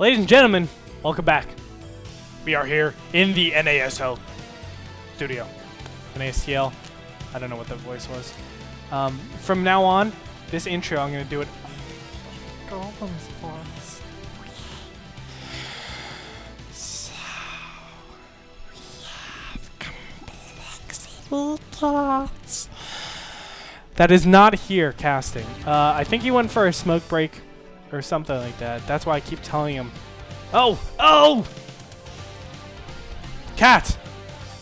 Ladies and gentlemen, welcome back. We are here in the NASL studio. NASTL. I don't know what that voice was. From now on, this intro, I'm going to do it. Golem's voice. So, we have complexity thoughts. That is not here casting. I think he went for a smoke break or something like that. That's why I keep telling him. Oh! Oh! Cat!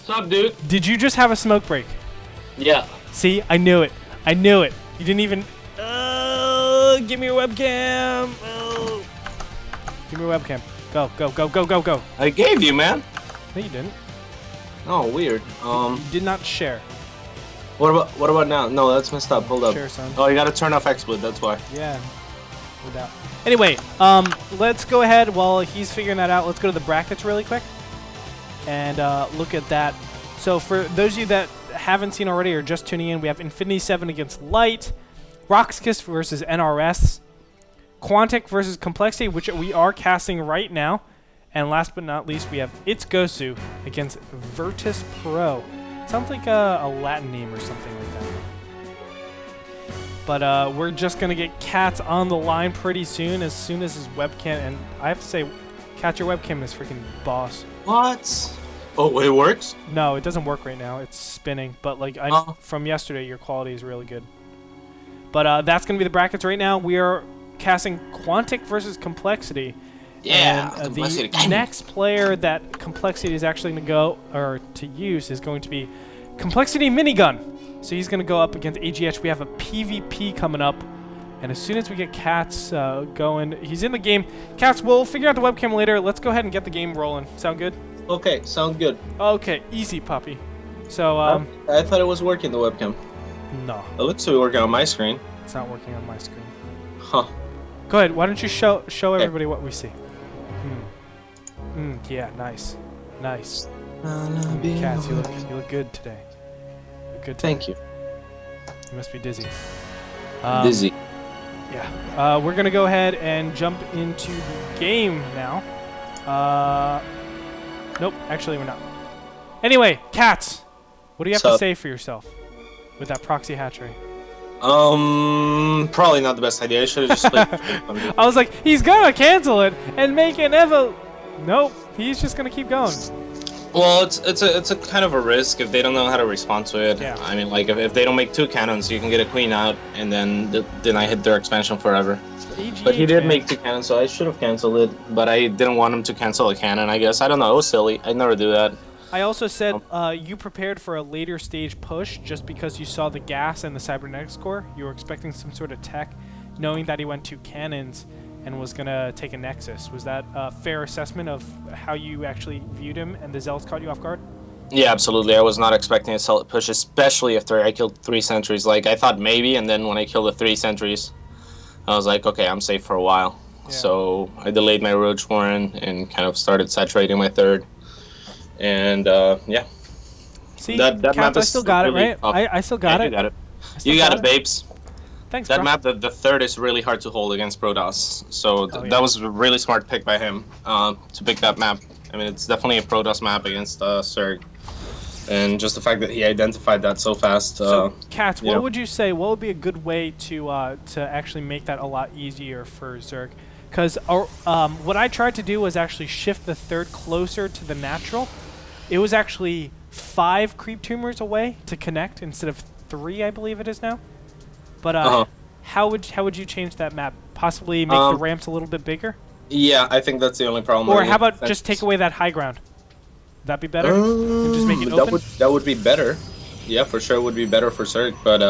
What's up, dude? Did you just have a smoke break? Yeah. See? I knew it. I knew it. You didn't even... give me your webcam. Oh. Give me your webcam. Go, go, go, go, go, go. I gave you, man. No, you didn't. Oh, weird. You did not share. What about now? No, that's messed up. Hold up. Share, son. Oh, you gotta turn off XSplit, that's why. Yeah. No doubt. Anyway, let's go ahead while he's figuring that out. Let's go to the brackets really quick and look at that. So for those of you that haven't seen already or just tuning in, we have Infinity 7 against Light, Roxkiss versus NRS, Quantic versus Complexity, which we are casting right now, and last but not least, we have It's Gosu against Virtus Pro. Sounds like a Latin name or something like that. But we're just going to get CatZ on the line pretty soon as his webcam, and I have to say, CatZ, your webcam is freaking boss. What? Oh, it works? No, it doesn't work right now. It's spinning, but like from yesterday, your quality is really good. But that's going to be the brackets right now. We are casting Quantic versus Complexity. Yeah, and, the next player that Complexity is actually going to go, or to use, is going to be Complexity Minigun. So he's going to go up against AGH. We have a PvP coming up. And as soon as we get CatZ going, he's in the game. CatZ, we'll figure out the webcam later. Let's go ahead and get the game rolling. Sound good? Okay, sound good. Okay, easy, puppy. So, I thought it was working, the webcam. No. It looks to be working on my screen. It's not working on my screen. Huh. Go ahead. Why don't you show everybody what we see? Yeah, nice. Nice. CatZ, you look good today. You look good today. Thank you. You must be dizzy. Dizzy. Yeah. We're going to go ahead and jump into the game now. Nope, actually we're not. Anyway, CatZ, what do you have to say for yourself with that proxy hatchery? Probably not the best idea. I should have just like I was like, he's gonna cancel it and make an evo. Nope, he's just gonna keep going. Well, it's a kind of a risk if they don't know how to respond to it. Yeah. I mean, like if they don't make 2 cannons, you can get a queen out, and then I hit their expansion forever. But he did make 2 cannons, so I should have canceled it. But I didn't want him to cancel a cannon, I guess. I don't know. It was silly. I'd never do that. I also said you prepared for a later stage push just because you saw the gas and the cybernetics core. You were expecting some sort of tech, knowing that he went 2 cannons and was going to take a Nexus. Was that a fair assessment of how you actually viewed him and the Zealots caught you off guard? Yeah, absolutely. I was not expecting a solid push, especially after I killed 3 sentries. Like, I thought maybe, and then when I killed the 3 sentries, I was like, okay, I'm safe for a while. Yeah. So I delayed my Roach Warren and kind of started saturating my 3rd. And, yeah. See, that map I still got really it, right? I still got it. You got it. You got it, babes. Thanks, that bro. map, the 3rd is really hard to hold against Protoss. So that was a really smart pick by him to pick that map. I mean, it's definitely a Protoss map against Zerg. And just the fact that he identified that so fast. So, CatZ, what would you say? What would be a good way to actually make that a lot easier for Zerg? Because what I tried to do was actually shift the 3rd closer to the natural. It was actually 5 creep tumors away to connect instead of 3, I believe it is now. But how would you change that map? Possibly make the ramps a little bit bigger? Yeah, I think that's the only problem. Or how about just take away that high ground? Would that be better? And just make it open? That would be better. Yeah, for sure would be better for Zerg, but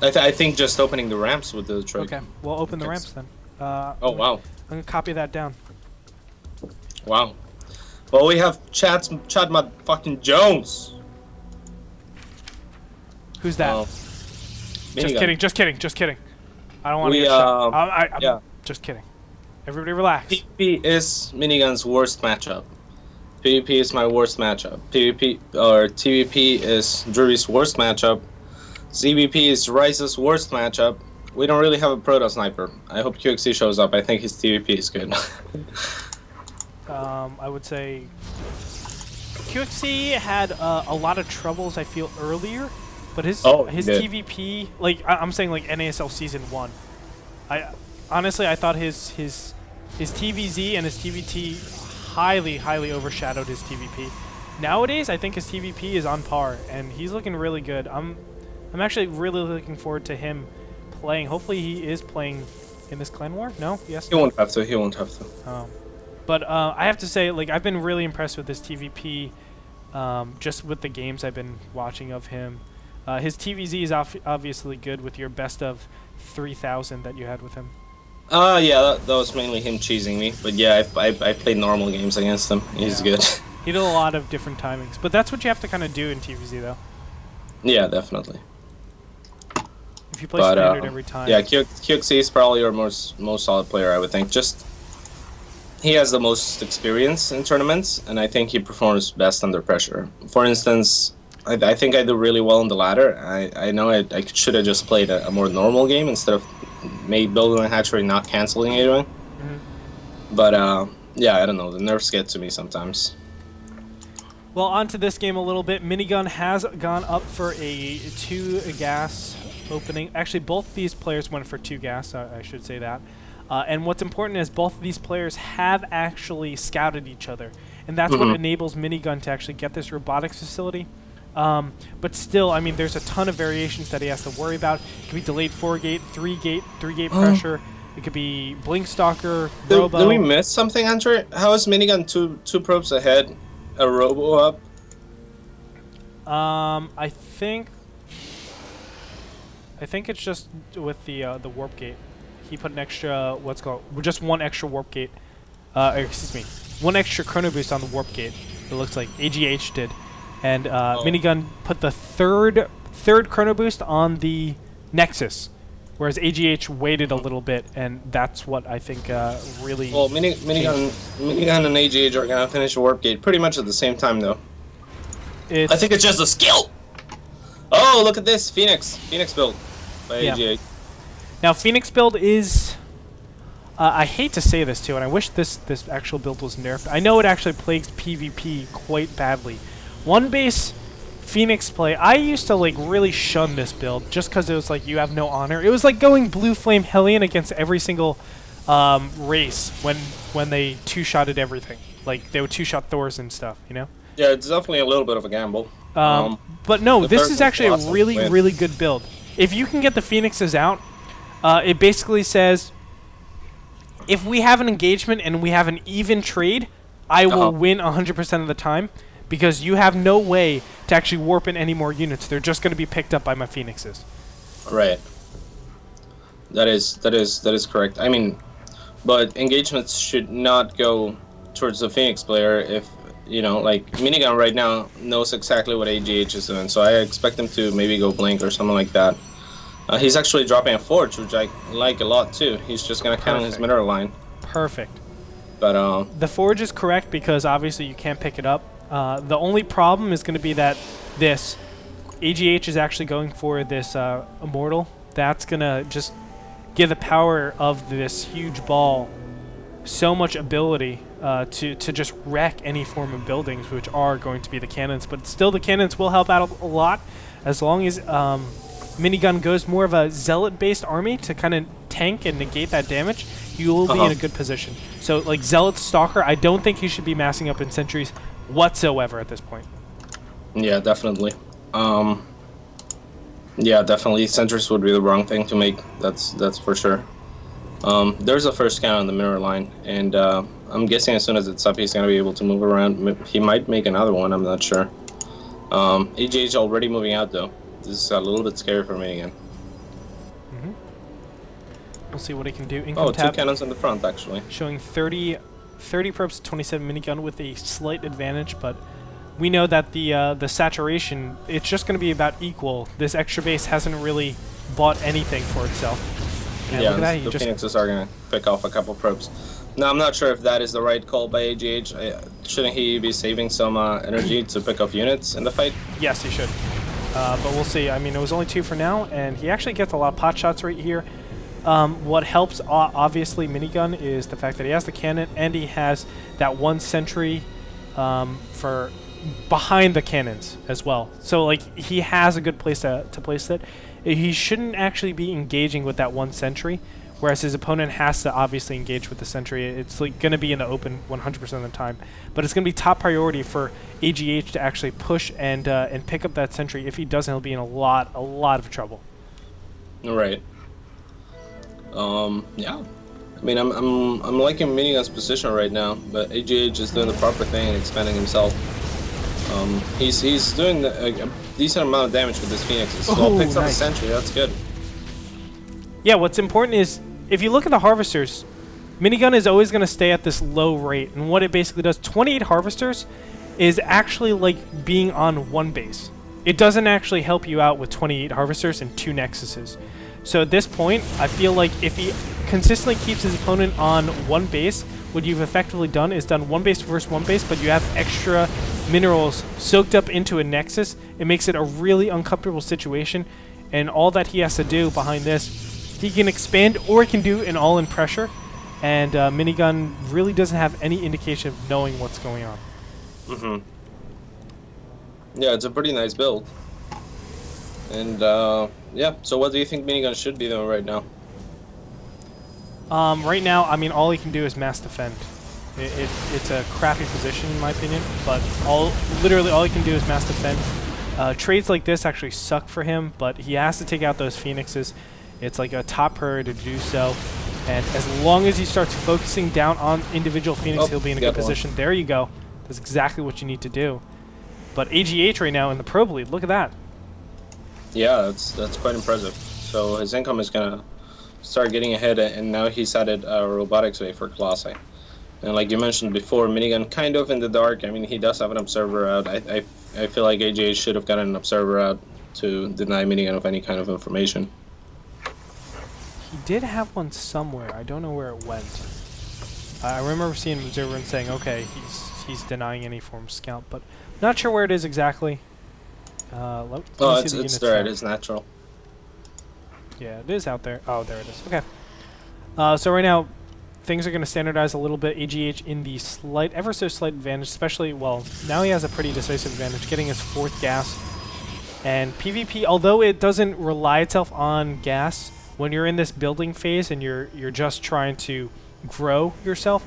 I think just opening the ramps with the trick. Okay, we'll open the ramps then. Oh, wow. I'm going to copy that down. Wow. Well, we have Chad fucking Jones. Who's that? Just kidding. I don't want to get shot. I'm just kidding. Everybody relax. PvP is Minigun's worst matchup. PvP is my worst matchup. TvP is Drury's worst matchup. ZVP is Rice's worst matchup. we don't really have a proto sniper. I hope QXC shows up. I think his TVP is good. I would say QXC had a lot of troubles, I feel, earlier, but his TVP, like I'm saying, like NASL Season 1. Honestly, I thought his TVZ and his TVT highly overshadowed his TVP. Nowadays, I think his TVP is on par, and he's looking really good. I'm actually really looking forward to him playing. Hopefully, he is playing in this clan war. No, yes. He won't have to. He won't have to. But I have to say, like, I've been really impressed with this TVP, just with the games I've been watching of him. His TVZ is obviously good with your best of 3,000 that you had with him. Yeah, that was mainly him cheesing me. But yeah, I played normal games against him. He's good. He did a lot of different timings. But that's what you have to kind of do in TVZ, though. Yeah, definitely. If you play standard every time. Yeah, QXC is probably your most solid player, I would think. Just he has the most experience in tournaments, and I think he performs best under pressure. For instance, I think I do really well in the ladder. I know I should have just played a more normal game instead of building a hatchery, not canceling it. But yeah, I don't know. The nerfs get to me sometimes. Well, on to this game a little bit. Minigun has gone up for a 2 gas opening. Actually, both these players went for 2 gas, I should say that. And what's important is both of these players have actually scouted each other. And that's what enables Minigun to actually get this robotics facility. But still, I mean, there's a ton of variations that he has to worry about. It could be delayed 4-gate, 3-gate, 3-gate pressure. It could be Blink Stalker, Robo. Did we miss something, Hunter? How is Minigun two probes ahead? A Robo up? I think it's just with the warp gate. He put an extra just one extra warp gate. Excuse me, one extra chrono boost on the warp gate. It looks like AGH did, and Minigun put the third chrono boost on the Nexus, whereas AGH waited a little bit, and that's what I think really. Well, Minigun and AGH are gonna finish a warp gate pretty much at the same time, though. I think it's just a skill. Oh, look at this Phoenix build by AGH. Now, Phoenix build is. I hate to say this too, and I wish this actual build was nerfed. I know it actually plagues PvP quite badly. One base Phoenix play, I used to like really shun this build just because it was like you have no honor. It was like going Blue Flame Hellion against every single race when they 2-shotted everything. Like they would 2-shot Thors and stuff, you know? Yeah, it's definitely a little bit of a gamble. But no, this is actually a really good build. If you can get the Phoenixes out, it basically says, if we have an engagement and we have an even trade, I will win 100% of the time, because you have no way to actually warp in any more units. They're just going to be picked up by my Phoenixes. Right. That is correct. I mean, but engagements should not go towards the Phoenix player if, you know, like Minigun right now knows exactly what AGH is doing, so I expect him to maybe go Blink or something like that. He's actually dropping a Forge, which I like a lot too. He's just gonna count his mineral line. Perfect. But the Forge is correct because obviously you can't pick it up. The only problem is going to be that this AGH is actually going for this Immortal. That's gonna just give the power of this huge ball so much ability to just wreck any form of buildings, which are going to be the cannons. But still, the cannons will help out a lot as long as Minigun goes more of a Zealot-based army to kind of tank and negate that damage. You will be in a good position. So, like Zealot Stalker, I don't think he should be massing up in sentries whatsoever at this point. Yeah, definitely. Yeah, definitely. Sentries would be the wrong thing to make. That's for sure. There's a first count on the mirror line, and I'm guessing as soon as it's up, he's gonna be able to move around. He might make another one. I'm not sure. AJ's already moving out though. This is a little bit scary for me again. We'll see what he can do. Income tap, 2 cannons in the front, actually. Showing 30 probes, 27 minigun with a slight advantage, but we know that the saturation, it's just going to be about equal. This extra base hasn't really bought anything for itself. And yeah, look at that, the Phoenixes are going to pick off a couple probes. Now, I'm not sure if that is the right call by AGH. Shouldn't he be saving some energy to pick off units in the fight? Yes, he should. But we'll see. I mean, it was only 2 for now, and he actually gets a lot of pot shots right here. What helps, obviously, Minigun is the fact that he has the cannon and he has that one sentry for behind the cannons as well. So, like, he has a good place to place it. He shouldn't actually be engaging with that one sentry, whereas his opponent has to obviously engage with the sentry. It's like going to be in the open 100% of the time, but it's going to be top priority for AGH to actually push and pick up that sentry. If he doesn't, he'll be in a lot of trouble. Right. Yeah. I mean, I'm liking Minigun's position right now, but AGH is doing the proper thing and expanding himself. He's doing a decent amount of damage with his Phoenixes. So picks up a sentry. That's good. Yeah. What's important is if you look at the harvesters, Minigun is always going to stay at this low rate, and what it basically does, 28 harvesters is actually like being on one base. It doesn't actually help you out with 28 harvesters and 2 nexuses. So at this point, I feel like if he consistently keeps his opponent on one base, what you've effectively done is done one base versus one base, but you have extra minerals soaked up into a nexus. It makes it a really uncomfortable situation, and all that he has to do behind this, he can expand or he can do an all-in pressure, and Minigun really doesn't have any indication of knowing what's going on. Mm-hmm. Yeah, it's a pretty nice build. And, yeah, so what do you think Minigun should be doing right now? Right now, I mean, all he can do is mass defend. It's a crappy position, in my opinion, but literally all he can do is mass defend. Trades like this actually suck for him, but he has to take out those Phoenixes. It's like a top priority to do so. And as long as he starts focusing down on individual Phoenix, he'll be in a good position. There you go. That's exactly what you need to do. But AGH right now in the Pro Bleed, look at that. Yeah, that's quite impressive. So his income is going to start getting ahead, and now he's added robotics way for Colossi. And like you mentioned before, Minigun kind of in the dark. I mean, he does have an observer out. I feel like AGH should have gotten an observer out to deny Minigun of any kind of information. He did have one somewhere. I don't know where it went. I remember seeing an observer and saying, okay, he's denying any form of scout, but not sure where it is exactly. It's there. It is natural. Yeah, it is out there. Oh, there it is. Okay. So right now, things are going to standardize a little bit. AGH in the ever so slight advantage, especially, well, now he has a pretty decisive advantage, getting his 4th gas. And PvP, although it doesn't rely itself on gas, when you're in this building phase and you're just trying to grow yourself,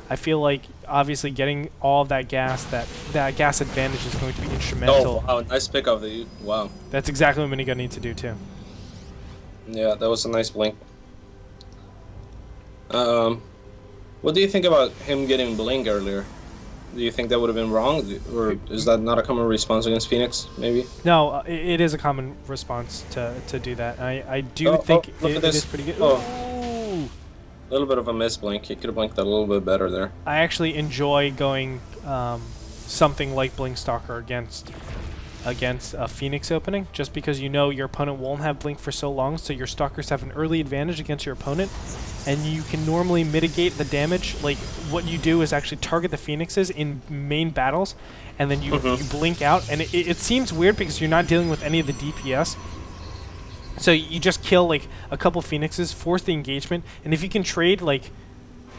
I feel like obviously getting all of that gas, that gas advantage is going to be instrumental. Oh, wow, nice pick of the wow. That's exactly what Minigun needs to do too. Yeah, that was a nice blink. What do you think about him getting blink earlier? Do you think that would have been wrong, or is that not a common response against Phoenix? Maybe. No, it is a common response to do that. I do think it is pretty good. Oh. A little bit of a miss blink. He could have blinked that a little bit better there. I actually enjoy going something like Blink Stalker against a Phoenix opening, just because you know your opponent won't have blink for so long, so your Stalkers have an early advantage against your opponent, and you can normally mitigate the damage. Like, what you do is actually target the Phoenixes in main battles, and then you blink out, and it seems weird because you're not dealing with any of the DPS. So you just kill like a couple Phoenixes, force the engagement, and if you can trade like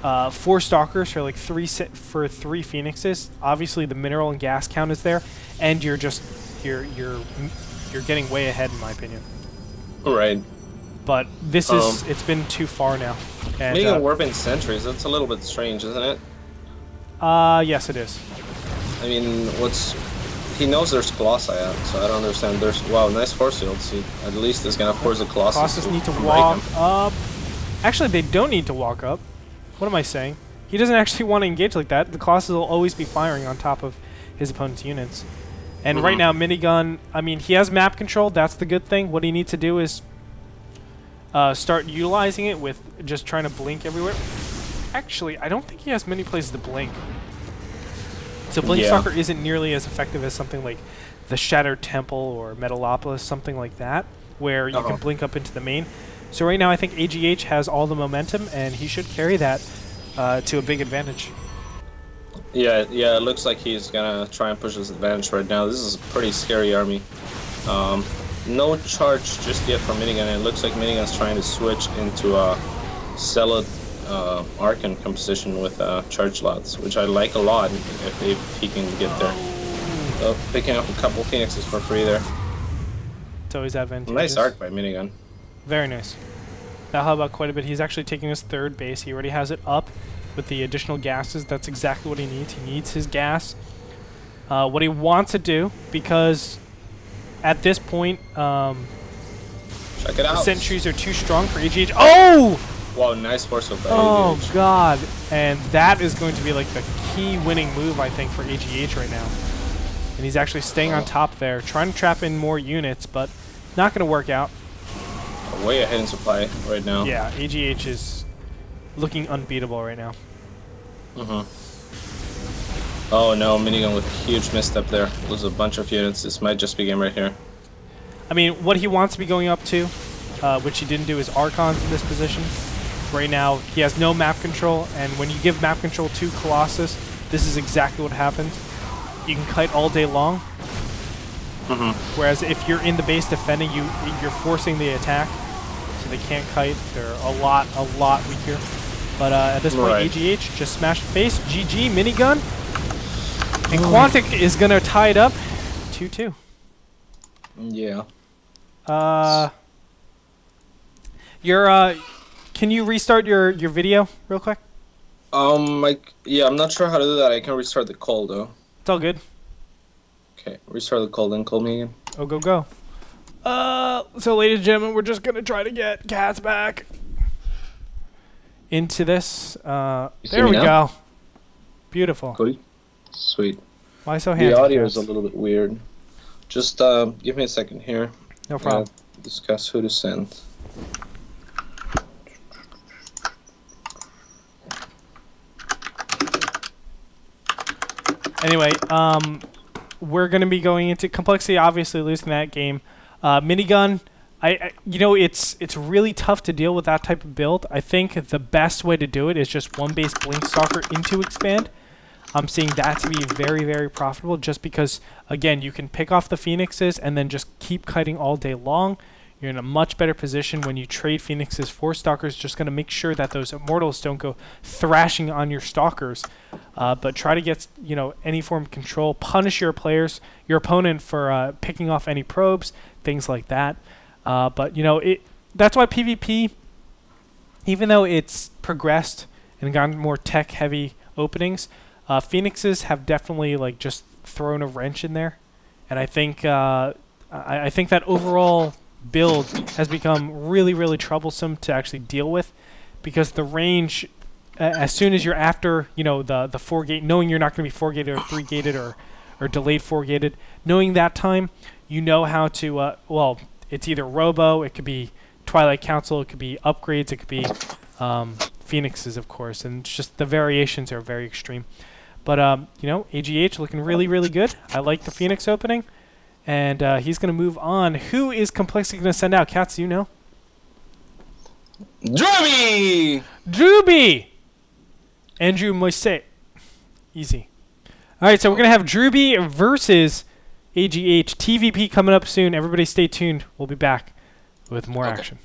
4 Stalkers for like 3 Phoenixes, obviously the mineral and gas count is there, and you're getting way ahead in my opinion. Right. But this it's been too far now. And, Making warping sentries, that's a little bit strange, isn't it? Yes it is. I mean, he knows there's Colossi out, so I don't understand. Wow, nice force fields. He at least is gonna force the Colossus. Colossus need to walk up. Actually, they don't need to walk up. What am I saying? He doesn't actually want to engage like that. The Colossus will always be firing on top of his opponent's units. And right now, Minigun, I mean, he has map control. That's the good thing. What he needs to do is start utilizing it with just trying to blink everywhere. Actually, I don't think he has many places to blink. So Blink Stalker isn't nearly as effective as something like the Shattered Temple or Metalopolis, something like that, where you can blink up into the main. So right now I think AGH has all the momentum, and he should carry that to a big advantage. Yeah, it looks like he's gonna try and push his advantage right now. This is a pretty scary army. no charge just yet for minigun. It looks like minigun's trying to switch into a Zealot Archon composition with charge slots, which I like a lot if he can get there. So picking up a couple Phoenixes for free there. It's always advantageous. Nice arc by minigun. Very nice. That'll help out quite a bit. He's actually taking his third base. He already has it up with the additional gases. That's exactly what he needs. He needs his gas. What he wants to do, because at this point, check it out. the sentries are too strong for AGH. Oh! Wow, nice force of that. Oh, God. And that is going to be like the key winning move, I think, for AGH right now. And he's actually staying on top there, trying to trap in more units, but not going to work out. Way ahead in supply right now. Yeah, AGH is looking unbeatable right now. Oh no, minigun with a huge misstep there. Lose a bunch of units. This might just be game right here. I mean, what he wants to be going up to, which he didn't do, is Archons in this position. Right now, he has no map control, and when you give map control to Colossus, this is exactly what happens. You can kite all day long. Whereas if you're in the base defending, you're forcing the attack, so they can't kite. They're a lot weaker. But at this point, AGH just smashed the face. GG, minigun. And Quantic is going to tie it up 2-2. Yeah. Can you restart your video real quick? Yeah, I'm not sure how to do that. I can restart the call though. It's all good. Okay, restart the call, then call me again. Oh, go. So ladies and gentlemen, we're just going to try to get CatZ back into this. There we go. Beautiful. Cody? Sweet. Why so handsome? The audio is a little bit weird. Just give me a second here. No problem. Discuss who to send. Anyway, we're going to be going into complexity, obviously losing that game. Minigun, you know, it's really tough to deal with that type of build. I think the best way to do it is just one base Blink Stalker into expand. I'm seeing that to be very, very profitable just because, again, you can pick off the Phoenixes and then just keep kiting all day long. You're in a much better position when you trade Phoenixes for Stalkers. Just going to make sure that those Immortals don't go thrashing on your Stalkers. But try to get, you know, any form of control. Punish your players, your opponent for picking off any probes, things like that. But, you know, that's why PvP, even though it's progressed and gotten more tech-heavy openings, Phoenixes have definitely, like, just thrown a wrench in there. And I think I think that overall build has become really, really troublesome to actually deal with, because the range, as soon as you're after, you know, the 4-gate, knowing you're not going to be 4-gated or 3-gated or delayed 4-gated, knowing that time, you know how to, well, it's either Robo, it could be Twilight Council, it could be upgrades, it could be Phoenixes, of course, and just the variations are very extreme. But, you know, AGH looking really, really good. I like the Phoenix opening. And he's going to move on. Who is Complexity going to send out? CatZ, you know? Drewby! Andrew Moise. Easy. All right, so we're going to have Drewby versus AGH. TVP coming up soon. Everybody stay tuned. We'll be back with more action.